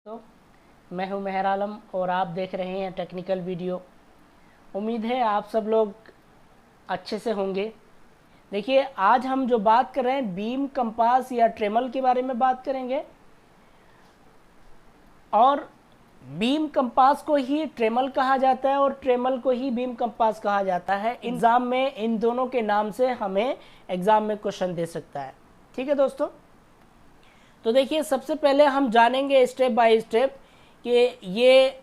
तो मैं हूं मेहर आलम और आप देख रहे हैं टेक्निकल वीडियो। उम्मीद है आप सब लोग अच्छे से होंगे। देखिए, आज हम जो बात कर रहे हैं बीम, कंपास या ट्रेमल के बारे में बात करेंगे। और बीम कंपास को ही ट्रेमल कहा जाता है और ट्रेमल को ही बीम कंपास कहा जाता है। एग्ज़ाम में इन दोनों के नाम से हमें एग्ज़ाम में क्वेश्चन दे सकता है। ठीक है दोस्तों, तो देखिए सबसे पहले हम जानेंगे स्टेप बाय स्टेप कि ये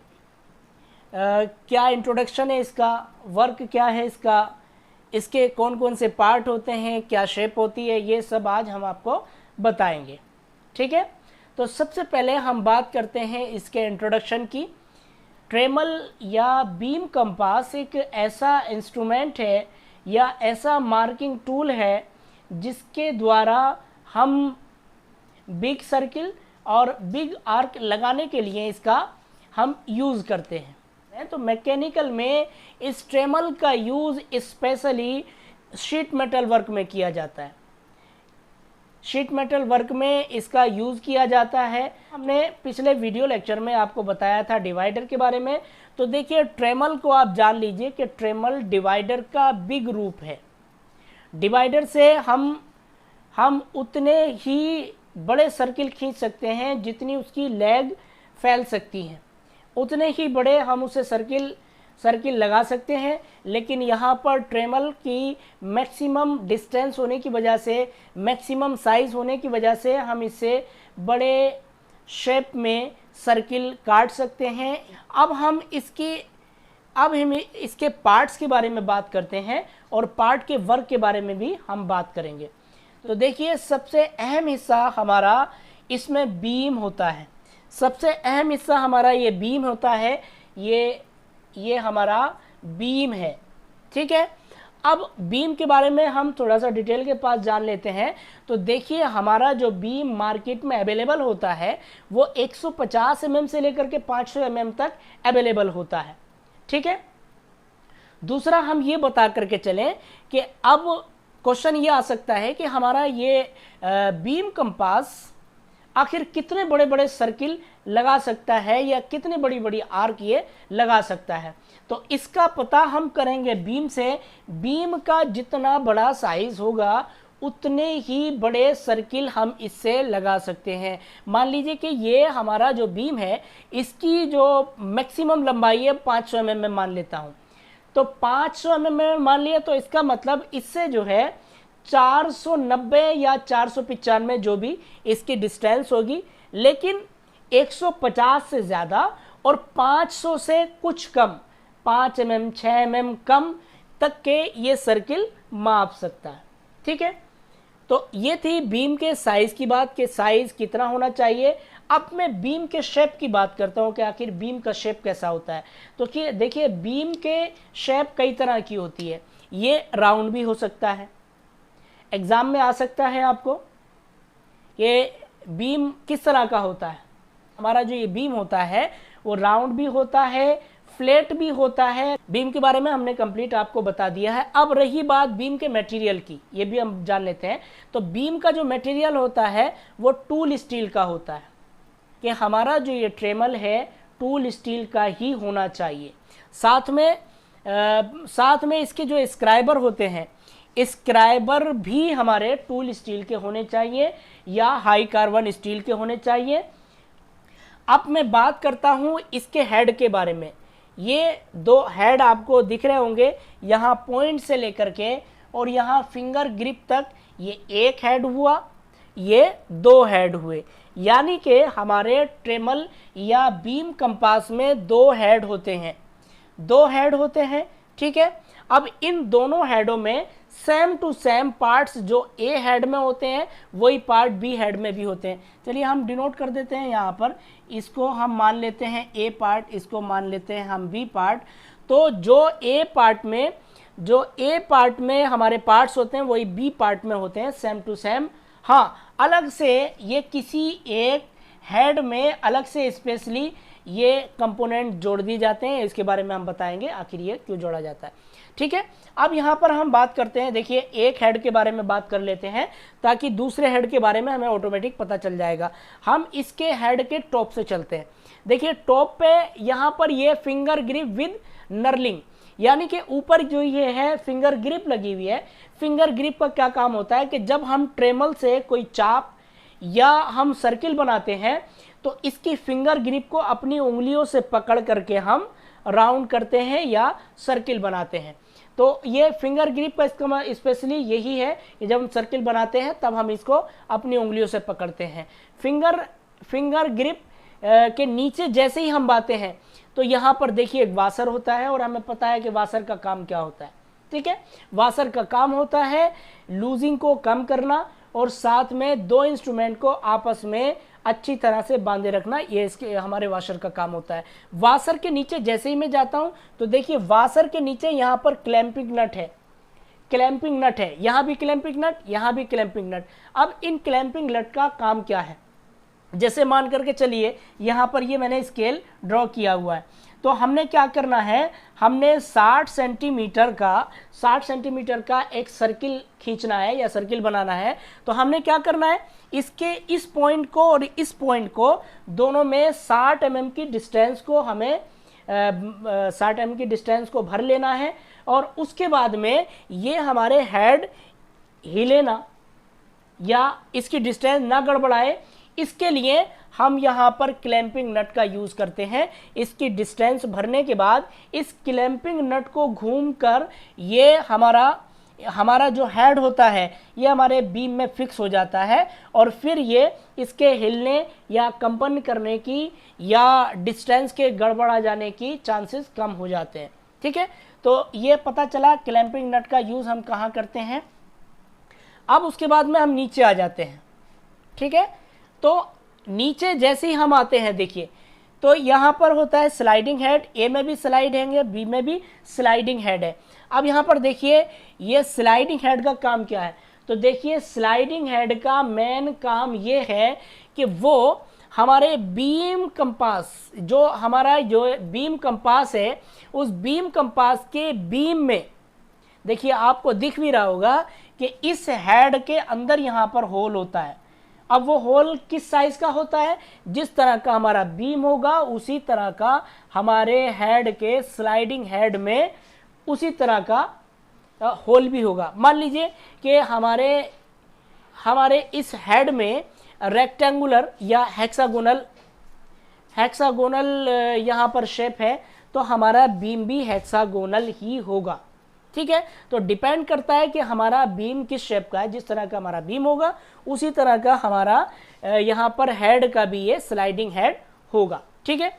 क्या इंट्रोडक्शन है, इसका वर्क क्या है, इसके कौन कौन से पार्ट होते हैं, क्या शेप होती है, ये सब आज हम आपको बताएंगे। ठीक है, तो सबसे पहले हम बात करते हैं इसके इंट्रोडक्शन की। ट्रेमल या बीम कंपास एक ऐसा इंस्ट्रूमेंट है या ऐसा मार्किंग टूल है जिसके द्वारा हम बिग सर्किल और बिग आर्क लगाने के लिए इसका हम यूज़ करते हैं। तो मैकेनिकल में इस ट्रेमल का use specially sheet metal work में किया जाता है। शीट मेटल वर्क में इसका यूज़ किया जाता है। हमने पिछले वीडियो लेक्चर में आपको बताया था डिवाइडर के बारे में। तो देखिए, ट्रेमल को आप जान लीजिए कि ट्रेमल डिवाइडर का बिग रूप है। डिवाइडर से हम उतने ही बड़े सर्किल खींच सकते हैं जितनी उसकी लेग फैल सकती हैं, उतने ही बड़े हम उसे सर्किल लगा सकते हैं। लेकिन यहाँ पर ट्रेमल की मैक्सिमम डिस्टेंस होने की वजह से, मैक्सिमम साइज होने की वजह से हम इससे बड़े शेप में सर्किल काट सकते हैं। अब हम इसके पार्ट्स के बारे में बात करते हैं और पार्ट के वर्क के बारे में भी हम बात करेंगे। तो देखिए, सबसे अहम हिस्सा हमारा इसमें बीम होता है। सबसे अहम हिस्सा हमारा ये बीम होता है। ये हमारा बीम है। ठीक है, अब बीम के बारे में हम थोड़ा सा डिटेल के पास जान लेते हैं। तो देखिए, हमारा जो बीम मार्केट में अवेलेबल होता है वो 150 mm से लेकर के 500 mm तक अवेलेबल होता है। ठीक है, दूसरा हम ये बता करके चलें कि अब क्वेश्चन ये आ सकता है कि हमारा ये बीम कंपास आखिर कितने बड़े बड़े सर्किल लगा सकता है या कितनी बड़ी बड़ी आर्क ये लगा सकता है। तो इसका पता हम करेंगे बीम से। बीम का जितना बड़ा साइज होगा उतने ही बड़े सर्किल हम इससे लगा सकते हैं। मान लीजिए कि ये हमारा जो बीम है इसकी जो मैक्सिमम लंबाई है 500 mm मान लेता हूँ। तो 500 mm मान लिया, तो इसका मतलब इससे जो है 490 या 495 जो भी इसकी डिस्टेंस होगी, लेकिन 150 से ज़्यादा और 500 से कुछ कम, 5 mm 6 mm कम तक के ये सर्किल माप सकता है। ठीक है, तो ये थी बीम के साइज़ की बात कि साइज़ कितना होना चाहिए। अब मैं बीम के शेप की बात करता हूँ कि आखिर बीम का शेप कैसा होता है। तो कि देखिए, बीम के शेप कई तरह की होती है। ये राउंड भी हो सकता है, एग्ज़ाम में आ सकता है आपको। ये बीम किस तरह का होता है? हमारा जो ये बीम होता है वो राउंड भी होता है, फ्लैट भी होता है। बीम के बारे में हमने कंप्लीट आपको बता दिया है। अब रही बात बीम के मटेरियल की, ये भी हम जान लेते हैं। तो बीम का जो मटेरियल होता है वो टूल स्टील का होता है कि हमारा जो ये ट्रेमल है टूल स्टील का ही होना चाहिए। साथ में इसके जो स्क्राइबर होते हैं, स्क्राइबर भी हमारे टूल स्टील के होने चाहिए या हाई कार्बन स्टील के होने चाहिए। अब मैं बात करता हूं इसके हेड के बारे में। ये दो हेड आपको दिख रहे होंगे, यहाँ पॉइंट से लेकर के और यहाँ फिंगर ग्रिप तक। ये एक हेड हुआ, ये दो हेड हुए, यानी कि हमारे ट्रेमल या बीम कंपास में दो हेड होते हैं। ठीक है, अब इन दोनों हेडों में सेम टू सेम पार्ट्स जो ए हेड में होते हैं वही पार्ट बी हेड में भी होते हैं। चलिए हम डिनोट कर देते हैं यहाँ पर। इसको हम मान लेते हैं ए पार्ट, इसको मान लेते हैं हम बी पार्ट। तो जो ए पार्ट में हमारे पार्ट्स होते हैं वही बी पार्ट में होते हैं, सेम टू सेम। हाँ, अलग से ये किसी एक हेड में अलग से स्पेशली ये कंपोनेंट जोड़ दिए जाते हैं, इसके बारे में हम बताएंगे आखिर ये क्यों जोड़ा जाता है। ठीक है, अब यहाँ पर हम बात करते हैं, देखिए एक हेड के बारे में बात कर लेते हैं ताकि दूसरे हेड के बारे में हमें ऑटोमेटिक पता चल जाएगा। हम इसके हेड के टॉप से चलते हैं। देखिए टॉप पे यहाँ पर ये फिंगर ग्रिप विद नर्लिंग, यानी कि ऊपर जो ये है फिंगर ग्रिप लगी हुई है। फिंगर ग्रिप का क्या काम होता है कि जब हम ट्रेमल से कोई चाप या हम सर्किल बनाते हैं तो इसकी फिंगर ग्रिप को अपनी उंगलियों से पकड़ करके हम राउंड करते हैं या सर्किल बनाते हैं। तो ये फिंगर ग्रिप का इसका स्पेशली यही है कि जब हम सर्किल बनाते हैं तब हम इसको अपनी उंगलियों से पकड़ते हैं। फिंगर ग्रिप के नीचे जैसे ही हम बाते हैं तो यहाँ पर देखिए एक वाशर होता है और हमें पता है कि वाशर का काम क्या होता है। ठीक है, वाशर का काम होता है लूजिंग को कम करना और साथ में दो इंस्ट्रूमेंट को आपस में अच्छी तरह से बांधे रखना, ये इसके हमारे वाशर का काम होता है। वाशर के नीचे जैसे ही मैं जाता हूं तो देखिए वाशर के नीचे यहाँ पर क्लैंपिंग नट है, क्लैंपिंग नट है, यहाँ भी क्लैंपिंग नट, यहाँ भी क्लैंपिंग नट। अब इन क्लैंपिंग नट का काम क्या है, जैसे मान करके चलिए यहाँ पर ये मैंने स्केल ड्रॉ किया हुआ है, तो हमने क्या करना है, हमने 60 सेंटीमीटर का एक सर्किल खींचना है या सर्किल बनाना है। तो हमने क्या करना है, इसके इस पॉइंट को और इस पॉइंट को दोनों में 60 mm की डिस्टेंस को हमें 60 mm की डिस्टेंस को भर लेना है और उसके बाद में ये हमारे हेड हिले ना या इसकी डिस्टेंस ना गड़बड़ाए, इसके लिए हम यहाँ पर क्लैंपिंग नट का यूज करते हैं। इसकी डिस्टेंस भरने के बाद इस क्लैंपिंग नट को घूमकर ये हमारा जो हेड होता है ये हमारे बीम में फिक्स हो जाता है और फिर ये इसके हिलने या कंपन करने की या डिस्टेंस के गड़बड़ा जाने की चांसेस कम हो जाते हैं। ठीक है, तो ये पता चला क्लैंपिंग नट का यूज हम कहाँ करते हैं। अब उसके बाद में हम नीचे आ जाते हैं। ठीक है, तो नीचे जैसे ही हम आते हैं देखिए तो यहाँ पर होता है स्लाइडिंग हेड, ए में भी स्लाइड है, बी में भी स्लाइडिंग हेड है। अब यहाँ पर देखिए ये स्लाइडिंग हेड का काम क्या है, तो देखिए स्लाइडिंग हेड का मेन काम ये है कि वो हमारे बीम कंपास, जो हमारा जो बीम कंपास है उस बीम कंपास के बीम में देखिए आपको दिख भी रहा होगा कि इस हेड के अंदर यहाँ पर होल होता है। अब वो होल किस साइज का होता है, जिस तरह का हमारा बीम होगा उसी तरह का हमारे हेड के स्लाइडिंग हेड में उसी तरह का होल भी होगा। मान लीजिए कि हमारे इस हेड में रेक्टेंगुलर या हेक्सागोनल यहाँ पर शेप है तो हमारा बीम भी हेक्सागोनल ही होगा। ठीक है, तो डिपेंड करता है कि हमारा बीम किस शेप का है, जिस तरह का हमारा बीम होगा उसी तरह का हमारा यहाँ पर हेड का भी ये स्लाइडिंग हेड होगा। ठीक है,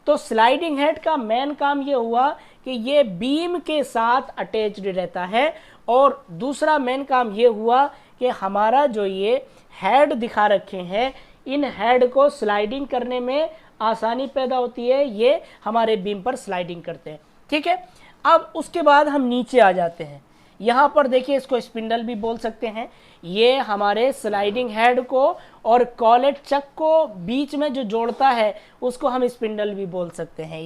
तो स्लाइडिंग हेड का मेन काम ये हुआ कि ये बीम के साथ अटैच्ड रहता है और दूसरा मेन काम ये हुआ कि हमारा जो ये हेड दिखा रखे हैं इन हेड को स्लाइडिंग करने में आसानी पैदा होती है, ये हमारे बीम पर स्लाइडिंग करते हैं। ठीक है, अब उसके बाद हम नीचे आ जाते हैं। यहाँ पर देखिए इसको स्पिंडल भी बोल सकते हैं। ये हमारे स्लाइडिंग हेड को और कॉलेट चक को बीच में जो जोड़ता है उसको हम स्पिंडल भी बोल सकते हैं।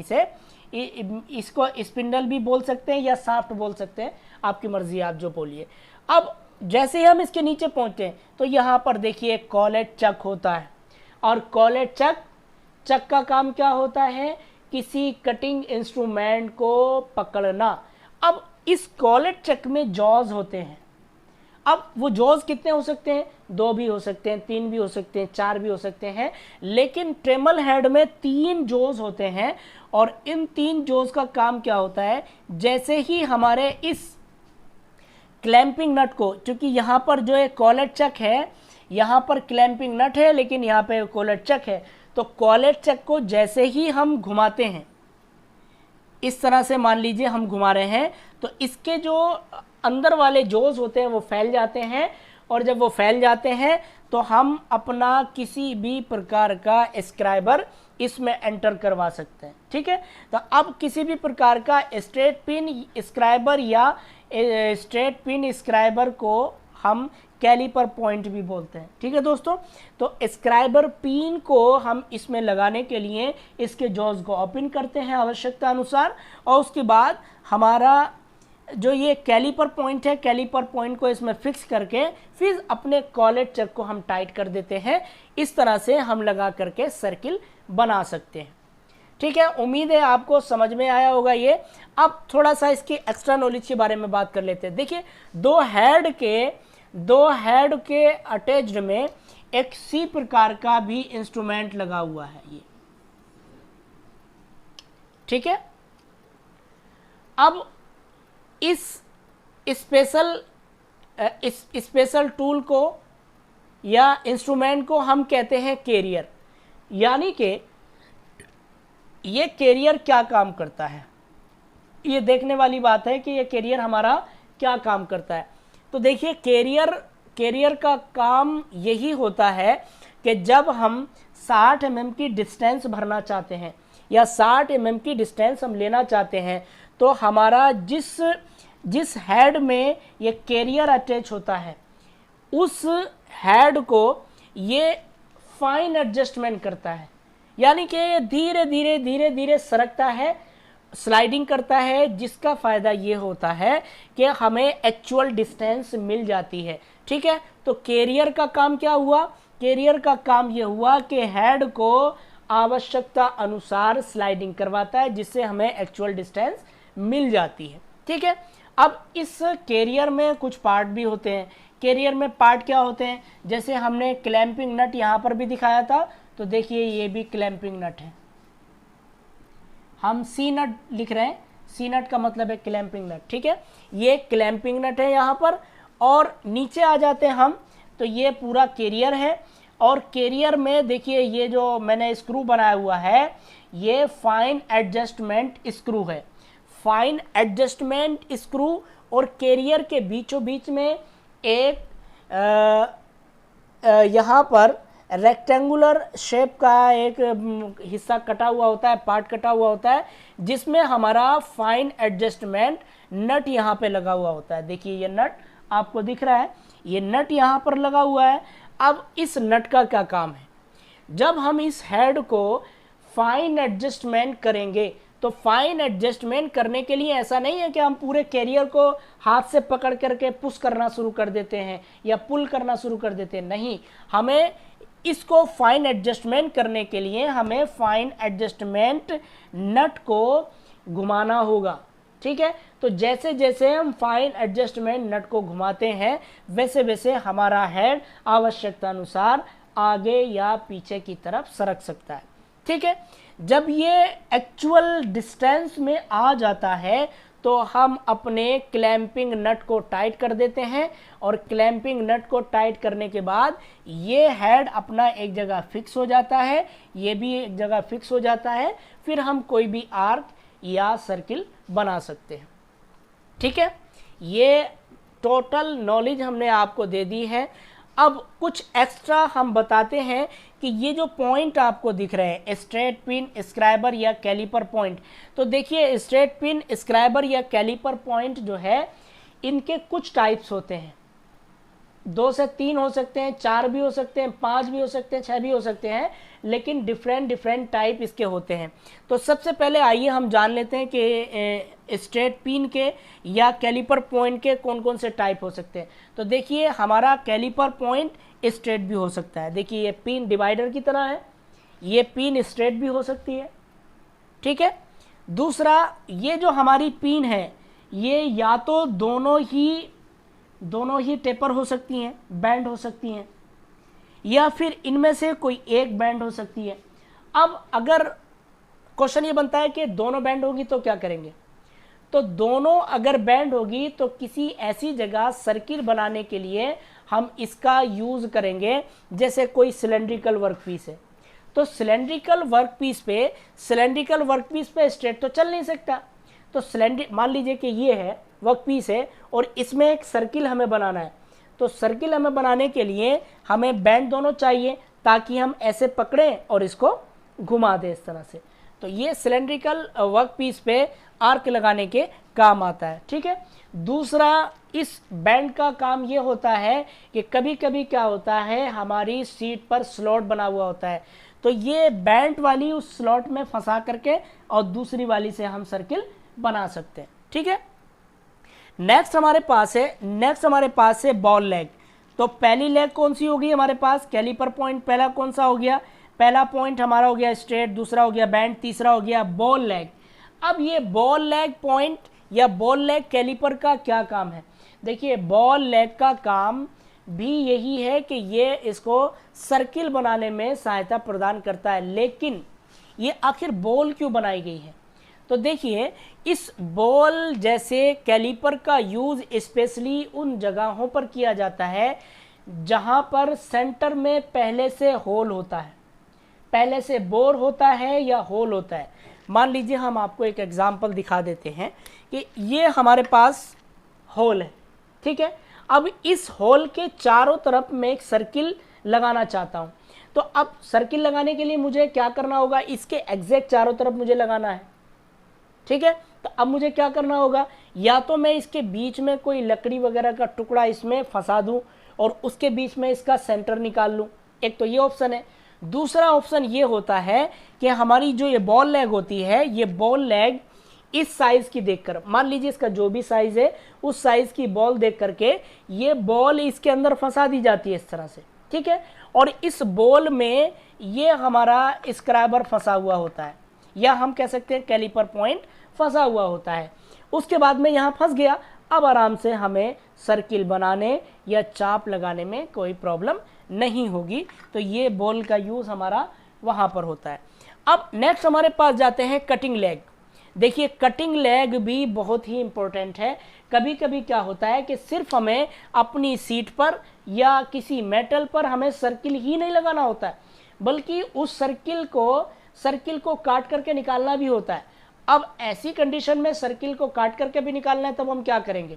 इसको स्पिंडल भी बोल सकते हैं या साफ्ट बोल सकते हैं, आपकी मर्जी, आप जो बोलिए। अब जैसे ही हम इसके नीचे पहुँचते हैं तो यहाँ पर देखिए कॉलेट चक होता है और कॉलेट चक का काम क्या होता है, किसी कटिंग इंस्ट्रूमेंट को पकड़ना। अब इस कॉलेट चक में जॉज होते हैं। अब वो जॉज कितने हो सकते हैं, 2 भी हो सकते हैं, 3 भी हो सकते हैं, 4 भी हो सकते हैं, लेकिन ट्रेमल हेड में 3 जॉज होते हैं। और इन 3 जॉज का काम क्या होता है, जैसे ही हमारे इस क्लैंपिंग नट को, क्योंकि यहाँ पर जो है कॉलेट चक है, यहाँ पर क्लैंपिंग नट है लेकिन यहाँ पे कॉलेट चक है, तो कॉलेट चक को जैसे ही हम घुमाते हैं, इस तरह से मान लीजिए हम घुमा रहे हैं, तो इसके जो अंदर वाले जोज होते हैं वो फैल जाते हैं और जब वो फैल जाते हैं तो हम अपना किसी भी प्रकार का स्क्राइबर इसमें एंटर करवा सकते हैं। ठीक है, तो अब किसी भी प्रकार का स्ट्रेट पिन स्क्राइबर या स्ट्रेट पिन स्क्राइबर को हम कैलिपर पॉइंट भी बोलते हैं। ठीक है दोस्तों, तो स्क्राइबर पिन को हम इसमें लगाने के लिए इसके जॉज को ओपन करते हैं आवश्यकता अनुसार, और उसके बाद हमारा जो ये कैलिपर पॉइंट है, कैलिपर पॉइंट को इसमें फिक्स करके फिर अपने कॉलेट चक को हम टाइट कर देते हैं। इस तरह से हम लगा करके सर्किल बना सकते हैं। ठीक है, उम्मीद है आपको समझ में आया होगा ये। अब थोड़ा सा इसकी एक्स्ट्रा नॉलेज के बारे में बात कर लेते हैं। देखिए, दो हेड के अटैच्ड में एक सी प्रकार का भी इंस्ट्रूमेंट लगा हुआ है ये। ठीक है, अब इस स्पेशल टूल को या इंस्ट्रूमेंट को हम कहते हैं कैरियर। यानी कि ये कैरियर क्या काम करता है, ये देखने वाली बात है कि ये कैरियर हमारा क्या काम करता है। तो देखिए, कैरियर का काम यही होता है कि जब हम 60 mm की डिस्टेंस भरना चाहते हैं या 60 mm की डिस्टेंस हम लेना चाहते हैं, तो हमारा जिस हेड में ये कैरियर अटैच होता है उस हेड को ये फाइन एडजस्टमेंट करता है। यानी कि ये धीरे धीरे सरकता है, स्लाइडिंग करता है, जिसका फ़ायदा ये होता है कि हमें एक्चुअल डिस्टेंस मिल जाती है। ठीक है, तो कैरियर का काम क्या हुआ? कैरियर का काम ये हुआ कि हेड को आवश्यकता अनुसार स्लाइडिंग करवाता है, जिससे हमें एक्चुअल डिस्टेंस मिल जाती है। ठीक है, अब इस कैरियर में कुछ पार्ट भी होते हैं। कैरियर में पार्ट क्या होते हैं? जैसे हमने क्लैंपिंग नट यहाँ पर भी दिखाया था, तो देखिए ये भी क्लैंपिंग नट है। हम सी नट लिख रहे हैं, सी नट का मतलब है क्लैंपिंग नट। ठीक है, ये क्लैंपिंग नट है यहाँ पर। और नीचे आ जाते हैं हम, तो ये पूरा कैरियर है। और कैरियर में देखिए ये जो मैंने स्क्रू बनाया हुआ है, ये फाइन एडजस्टमेंट स्क्रू है। फाइन एडजस्टमेंट स्क्रू और कैरियर के बीचों बीच में एक यहाँ पर रेक्टेंगुलर शेप का एक हिस्सा कटा हुआ होता है, पार्ट कटा हुआ होता है, जिसमें हमारा फाइन एडजस्टमेंट नट यहाँ पे लगा हुआ होता है। देखिए ये नट आपको दिख रहा है, ये नट यहाँ पर लगा हुआ है। अब इस नट का क्या काम है? जब हम इस हेड को फाइन एडजस्टमेंट करेंगे, तो फाइन एडजस्टमेंट करने के लिए ऐसा नहीं है कि हम पूरे कैरियर को हाथ से पकड़ करके पुश करना शुरू कर देते हैं या पुल करना शुरू कर देते हैं। नहीं, हमें इसको फाइन एडजस्टमेंट करने के लिए हमें फाइन एडजस्टमेंट नट को घुमाना होगा। ठीक है, तो जैसे जैसे हम फाइन एडजस्टमेंट नट को घुमाते हैं, वैसे वैसे हमारा हेड आवश्यकता अनुसार आगे या पीछे की तरफ सरक सकता है। ठीक है, जब ये एक्चुअल डिस्टेंस में आ जाता है, तो हम अपने क्लैंपिंग नट को टाइट कर देते हैं। और क्लैंपिंग नट को टाइट करने के बाद ये हेड अपना एक जगह फिक्स हो जाता है, ये भी एक जगह फिक्स हो जाता है। फिर हम कोई भी आर्क या सर्किल बना सकते हैं। ठीक है, ये टोटल नॉलेज हमने आपको दे दी है। अब कुछ एक्स्ट्रा हम बताते हैं कि ये जो पॉइंट आपको दिख रहे हैं, स्ट्रेट पिन, स्क्राइबर या कैलिपर पॉइंट, तो देखिए स्ट्रेट पिन, स्क्राइबर या कैलिपर पॉइंट जो है, इनके कुछ टाइप्स होते हैं। 2 से 3 हो सकते हैं, 4 भी हो सकते हैं, 5 भी हो सकते हैं, 6 भी हो सकते हैं, लेकिन डिफरेंट टाइप इसके होते हैं। तो सबसे पहले आइए हम जान लेते हैं कि स्ट्रेट पिन के या कैलिपर पॉइंट के कौन कौन से टाइप हो सकते हैं। तो देखिए, हमारा कैलिपर पॉइंट स्ट्रेट भी हो सकता है। देखिए ये पिन डिवाइडर की तरह है, ये पिन स्ट्रेट भी हो सकती है। ठीक है, दूसरा, ये जो हमारी पिन है, ये या तो दोनों ही टेपर हो सकती हैं, बैंड हो सकती हैं, या फिर इनमें से कोई एक बैंड हो सकती है। अब अगर क्वेश्चन ये बनता है कि दोनों बैंड होगी तो क्या करेंगे? तो दोनों अगर बैंड होगी तो किसी ऐसी जगह सर्किल बनाने के लिए हम इसका यूज करेंगे। जैसे कोई सिलेंड्रिकल वर्कपीस है, तो सिलेंड्रिकल वर्कपीस पे स्ट्रेट तो चल नहीं सकता। तो मान लीजिए कि ये है वर्कपीस है और इसमें एक सर्किल हमें बनाना है। तो सर्किल हमें बनाने के लिए हमें बैंड दोनों चाहिए, ताकि हम ऐसे पकड़ें और इसको घुमा दें इस तरह से। तो ये सिलेंड्रिकल वर्क पीस पे आर्क लगाने के काम आता है। ठीक है, दूसरा इस बैंड का काम ये होता है कि कभी कभी क्या होता है, हमारी सीट पर स्लॉट बना हुआ होता है, तो ये बैंड वाली उस स्लॉट में फंसा करके और दूसरी वाली से हम सर्किल बना सकते हैं। ठीक है, नेक्स्ट हमारे पास है बॉल लेग। तो पहली लेग कौन सी होगी हमारे पास, कैलिपर पॉइंट पहला कौन सा हो गया, पहला पॉइंट हमारा हो गया स्ट्रेट, दूसरा हो गया बैंड, तीसरा हो गया बॉल लेग। अब ये बॉल लेग पॉइंट या बॉल लेग कैलिपर का क्या काम है, देखिए बॉल लेग का काम भी यही है कि ये इसको सर्किल बनाने में सहायता प्रदान करता है। लेकिन ये आखिर बॉल क्यों बनाई गई है, तो देखिए इस बॉल जैसे कैलिपर का यूज स्पेशली उन जगहों पर किया जाता है जहां पर सेंटर में पहले से होल होता है, पहले से बोर होता है या होल होता है। मान लीजिए हम आपको एक एग्जांपल दिखा देते हैं कि ये हमारे पास होल है। ठीक है, अब इस होल के चारों तरफ मैं एक सर्किल लगाना चाहता हूं, तो अब सर्किल लगाने के लिए मुझे क्या करना होगा, इसके एग्जैक्ट चारों तरफ मुझे लगाना है। ठीक है, तो अब मुझे क्या करना होगा, या तो मैं इसके बीच में कोई लकड़ी वगैरह का टुकड़ा इसमें फंसा दूं और उसके बीच में इसका सेंटर निकाल लूं, एक तो ये ऑप्शन है। दूसरा ऑप्शन ये होता है कि हमारी जो ये बॉल लेग होती है, ये बॉल लेग इस साइज की देखकर, मान लीजिए इसका जो भी साइज है उस साइज की बॉल देख करके ये बॉल इसके अंदर फंसा दी जाती है इस तरह से। ठीक है, और इस बॉल में ये हमारा स्क्राइबर फंसा हुआ होता है, या हम कह सकते हैं कैलिपर पॉइंट फंसा हुआ होता है। उसके बाद में यहाँ फंस गया, अब आराम से हमें सर्किल बनाने या चाप लगाने में कोई प्रॉब्लम नहीं होगी। तो ये बॉल का यूज हमारा वहां पर होता है। अब नेक्स्ट हमारे पास जाते हैं कटिंग लेग। देखिए कटिंग लेग भी बहुत ही इंपॉर्टेंट है। कभी कभी क्या होता है कि सिर्फ हमें अपनी सीट पर या किसी मेटल पर हमें सर्किल ही नहीं लगाना होता है, बल्कि उस सर्किल को काट करके निकालना भी होता है। अब ऐसी कंडीशन में सर्किल को काट करके भी निकालना है, तब हम क्या करेंगे,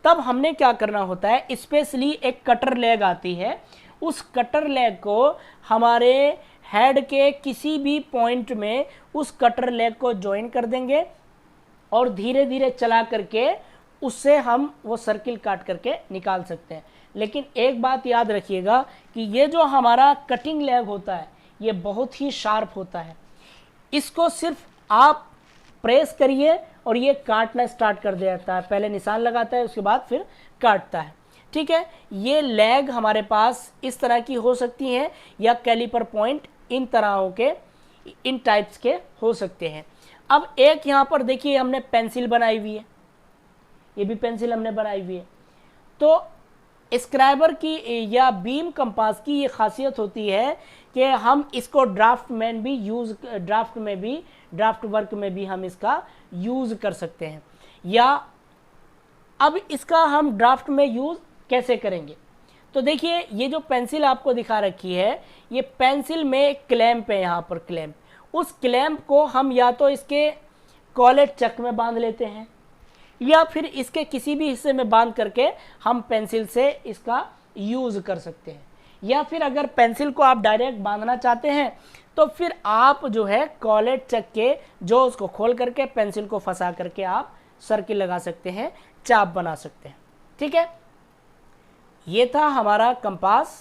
तब हमने क्या करना होता है, स्पेशली एक कटर लेग आती है, उस कटर लेग को हमारे हेड के किसी भी पॉइंट में उस कटर लेग को ज्वाइन कर देंगे और धीरे धीरे चला करके उससे हम वो सर्किल काट करके निकाल सकते हैं। लेकिन एक बात याद रखिएगा कि ये जो हमारा कटिंग लेग होता है ये बहुत ही शार्प होता है, इसको सिर्फ आप प्रेस करिए और ये काटना स्टार्ट कर देता है, पहले निशान लगाता है उसके बाद फिर काटता है। ठीक है, ये लेग हमारे पास इस तरह की हो सकती हैं या कैलिपर पॉइंट इन तरहों के, इन टाइप्स के हो सकते हैं। अब एक यहाँ पर देखिए हमने पेंसिल बनाई हुई है, ये भी पेंसिल हमने बनाई हुई है। तो स्क्राइबर की या बीम कंपास की ये खासियत होती है कि हम इसको ड्राफ्ट वर्क में भी हम इसका यूज कर सकते हैं। या अब इसका हम ड्राफ्ट में यूज कैसे करेंगे, तो देखिए ये जो पेंसिल आपको दिखा रखी है, ये पेंसिल में क्लैंप है, यहाँ पर क्लैंप, उस क्लैंप को हम या तो इसके कॉलेट चक में बांध लेते हैं या फिर इसके किसी भी हिस्से में बांध करके हम पेंसिल से इसका यूज कर सकते हैं। या फिर अगर पेंसिल को आप डायरेक्ट बांधना चाहते हैं तो फिर आप जो है कॉलेट चक के जो उसको खोल करके पेंसिल को फंसा करके आप सर्किल लगा सकते हैं, चाप बना सकते हैं। ठीक है, ये था हमारा कंपास।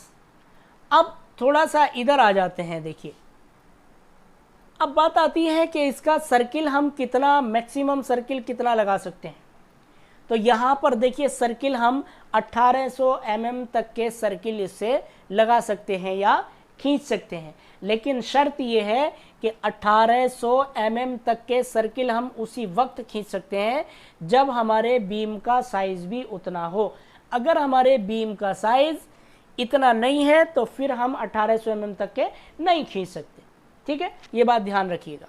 अब थोड़ा सा इधर आ जाते हैं। देखिए अब बात आती है कि इसका सर्किल हम कितना, मैक्सिमम सर्किल कितना लगा सकते हैं। तो यहाँ पर देखिए सर्किल हम 1800 mm तक के सर्किल इससे लगा सकते हैं या खींच सकते हैं, लेकिन शर्त ये है कि 1800 mm तक के सर्किल हम उसी वक्त खींच सकते हैं जब हमारे बीम का साइज भी उतना हो। अगर हमारे बीम का साइज इतना नहीं है तो फिर हम 1800 mm तक के नहीं खींच सकते। ठीक है, ये बात ध्यान रखिएगा।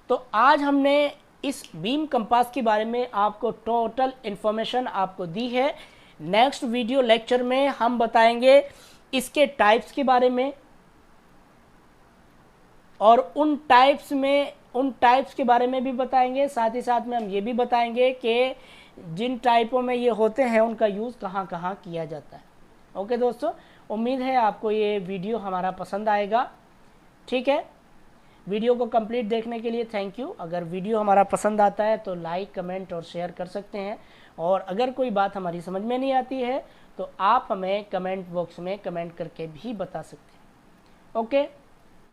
तो आज हमने इस बीम कंपास के बारे में आपको टोटल इंफॉर्मेशन आपको दी है। नेक्स्ट वीडियो लेक्चर में हम बताएंगे इसके टाइप्स के बारे में, और उन टाइप्स के बारे में भी बताएंगे। साथ ही साथ में हम ये भी बताएंगे कि जिन टाइपों में ये होते हैं उनका यूज़ कहाँ कहाँ किया जाता है। ओके दोस्तों, उम्मीद है आपको ये वीडियो हमारा पसंद आएगा। ठीक है, वीडियो को कंप्लीट देखने के लिए थैंक यू। अगर वीडियो हमारा पसंद आता है तो लाइक, कमेंट और शेयर कर सकते हैं, और अगर कोई बात हमारी समझ में नहीं आती है तो आप हमें कमेंट बॉक्स में कमेंट करके भी बता सकते हैं। ओके।